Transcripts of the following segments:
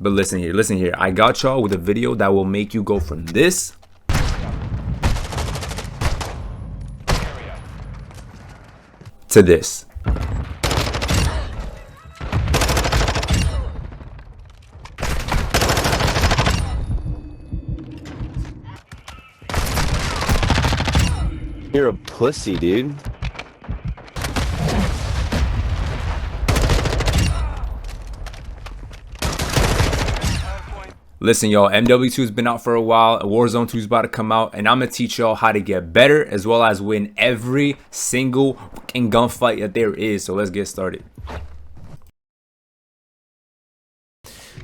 But listen here. I got y'all with a video that will make you go from this to this. You're a pussy, dude. Listen, y'all, MW2 has been out for a while. Warzone 2 is about to come out, and I'm going to teach y'all how to get better as well as win every single fucking gunfight that there is. So let's get started.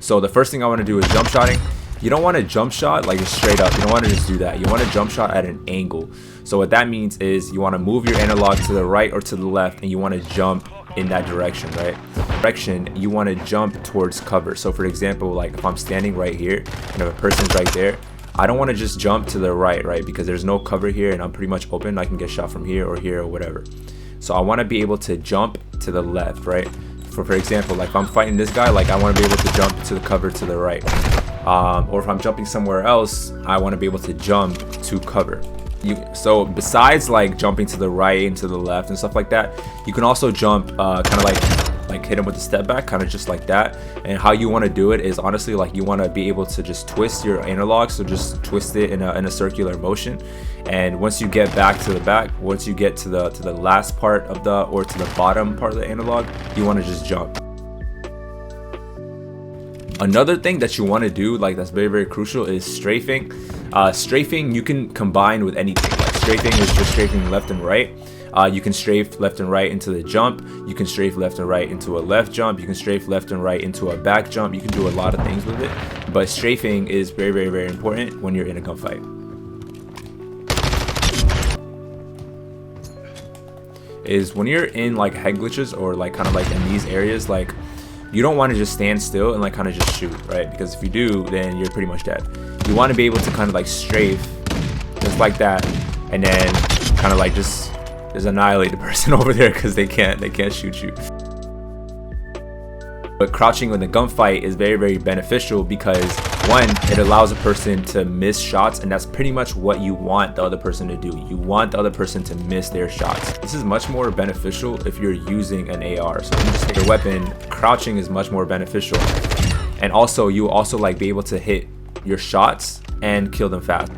So the first thing I want to do is jump shotting. You don't want to jump shot like straight up. You don't want to just do that. You want to jump shot at an angle. So what that means is you want to move your analog to the right or to the left, and you want to jump in that direction, right? You want to jump towards cover. So for example, like if I'm standing right here and if a person's right there, I don't want to just jump to the right, because there's no cover here and I'm pretty much open. I can get shot from here or whatever. So I want to be able to jump to the left, right? For example, like if I'm fighting this guy, like I want to be able to jump to the cover to the right. Or if I'm jumping somewhere else, I want to be able to jump to cover. So besides like jumping to the right and to the left and stuff like that, you can also jump kind of like hit him with a step back, kind of just like that. And how you want to do it is honestly like you want to be able to just twist your analog, so just twist it in a circular motion. And once you get back to the back, once you get to the last part of or to the bottom part of the analog, you want to just jump. Another thing that you want to do, like that's very crucial, is strafing. Strafing you can combine with anything. Like strafing is just strafing left and right. You can strafe left and right into the jump. You can strafe left and right into a left jump. You can strafe left and right into a back jump. You can do a lot of things with it, but strafing is very important when you're in a gunfight. Is when you're in like head glitches or like kind of like in these areas, like you don't want to just stand still and like kind of just shoot, right? Because if you do, then you're pretty much dead. You want to be able to kind of like strafe just like that, and then kind of like just annihilate the person over there because they can't shoot you. But crouching in the gunfight is very beneficial because one, it allows a person to miss shots, and that's pretty much what you want the other person to do. You want the other person to miss their shots. This is much more beneficial if you're using an AR. So if you just take your weapon, crouching is much more beneficial. And also you also like be able to hit your shots and kill them fast.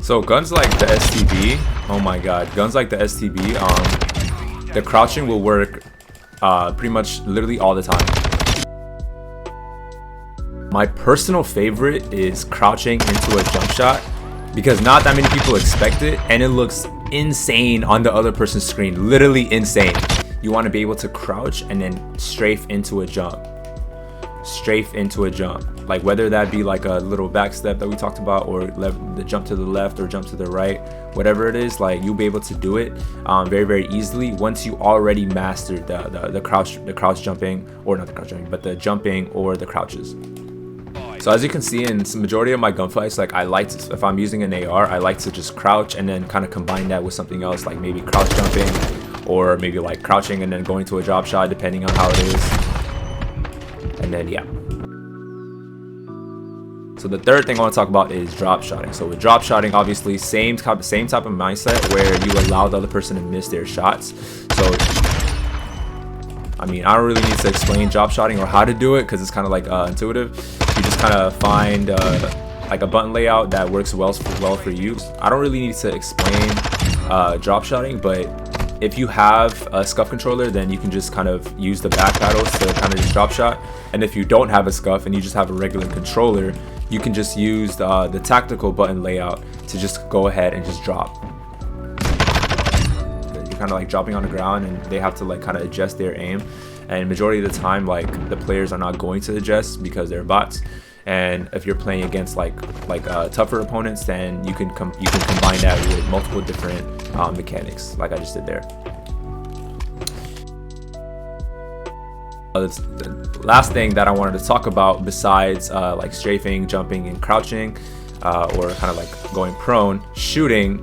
So guns like the STB, oh my god, guns like the STB, the crouching will work pretty much literally all the time. My personal favorite is crouching into a jump shot because not that many people expect it and it looks insane on the other person's screen, literally insane. You want to be able to crouch and then strafe into a jump. Strafe into a jump, like whether that be like a little back step that we talked about, or the jump to the left or jump to the right, whatever it is, like you'll be able to do it very easily once you already mastered the crouch jumping, or not the crouch jumping, but the jumping or the crouches. So as you can see in the majority of my gunfights, like I like to, if I'm using an AR, I like to just crouch and then kind of combine that with something else, like maybe crouch jumping, or maybe like crouching and then going to a drop shot, depending on how it is. And then yeah. So the third thing I want to talk about is drop shotting. So with drop shotting, obviously same type of mindset where you allow the other person to miss their shots. So I mean, I don't really need to explain drop shotting or how to do it because it's kind of like intuitive. You just kind of find like a button layout that works well for you. I don't really need to explain drop shotting, but if you have a scuff controller, then you can just kind of use the back paddles to kind of just drop shot. And if you don't have a scuff and you just have a regular controller, you can just use the tactical button layout to just go ahead and just drop. You're kind of like dropping on the ground and they have to like kind of adjust their aim. And majority of the time, like the players are not going to adjust because they're bots. And if you're playing against like tougher opponents, then you can combine that with multiple different mechanics, like I just did there. The last thing that I wanted to talk about, besides like strafing, jumping, and crouching, or kind of like going prone, shooting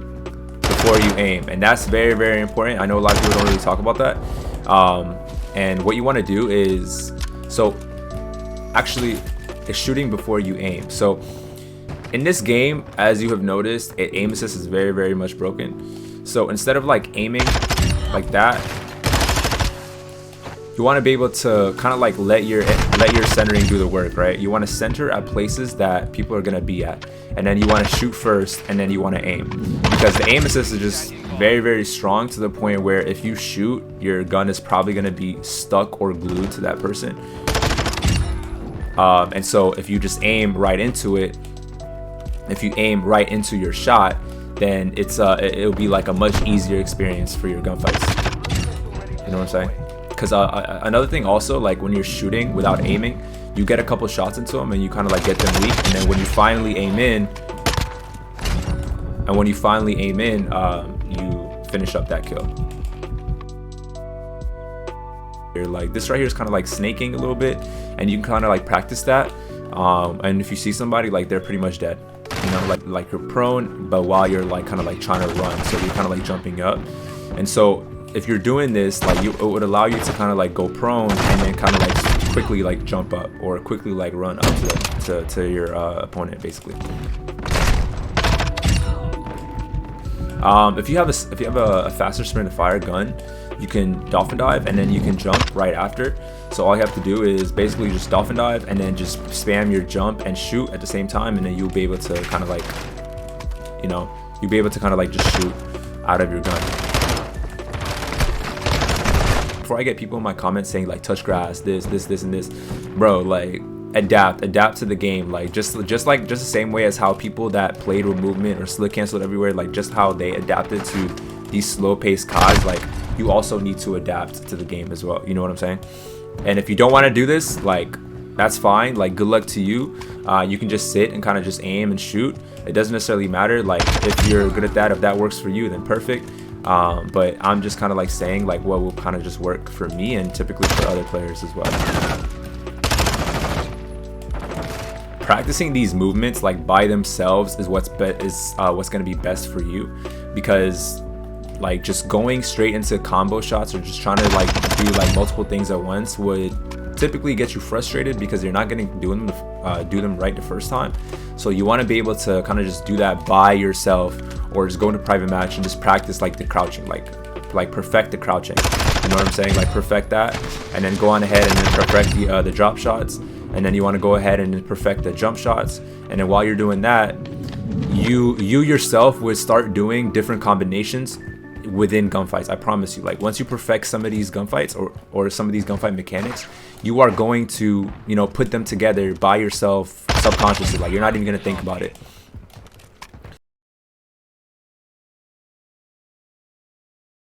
before you aim, and that's very important. I know a lot of people don't really talk about that. And what you want to do is, so actually it's shooting before you aim. So in this game, as you have noticed, aim assist is very, very much broken. So instead of like aiming like that, you want to be able to kind of like let your centering do the work, right? You want to center at places that people are going to be at, and then you want to shoot first, and then you want to aim, because the aim assist is just very, very strong to the point where if you shoot, your gun is probably going to be stuck or glued to that person. And so if you just aim right into it, if you aim right into your shot, then it'll be like a much easier experience for your gunfights. You know what I'm saying? Because another thing also, like when you're shooting without aiming, you get a couple shots into them and you kind of like get them weak, and then when you finally aim in, you finish up that kill. You're like, this right here is kind of like snaking a little bit, and you can kind of like practice that. And if you see somebody, like they're pretty much dead. You know, like you're prone, but while you're like kind of like trying to run, so you're kind of like jumping up. And so if you're doing this, like it would allow you to kind of like go prone and then kind of like quickly like jump up, or quickly like run up to your opponent, basically. If you have a faster sprint to fire gun, you can dolphin dive and then you can jump right after. So all you have to do is basically just dolphin dive and then just spam your jump and shoot at the same time, and then you'll be able to kind of like, you know, you'll be able to kind of like just shoot out of your gun. Before I get people in my comments saying like touch grass, this and this, bro, like adapt to the game. Like just the same way as how people that played with movement or slick canceled everywhere, like just how they adapted to these slow paced CODs, like you also need to adapt to the game as well. You know what I'm saying? And if you don't want to do this, like that's fine. Like good luck to you. You can just sit and kind of just aim and shoot. It doesn't necessarily matter. Like if you're good at that, if that works for you, then perfect. But I'm just kind of like saying like what will kind of just work for me and typically for other players as well. Practicing these movements like by themselves is what's going to be best for you, because like just going straight into combo shots or just trying to like do like multiple things at once would typically get you frustrated, because you're not going to do them right the first time. So you want to be able to kind of just do that by yourself, or just go into private match and just practice like the crouching, like perfect the crouching. You know what I'm saying? Like perfect that, and then go on ahead and then perfect the drop shots, and then you want to go ahead and then perfect the jump shots. And then while you're doing that, you yourself would start doing different combinations within gunfights. I promise you, like once you perfect some of these gunfights or some of these gunfight mechanics, you are going to, you know, put them together by yourself subconsciously. Like you're not even going to think about it.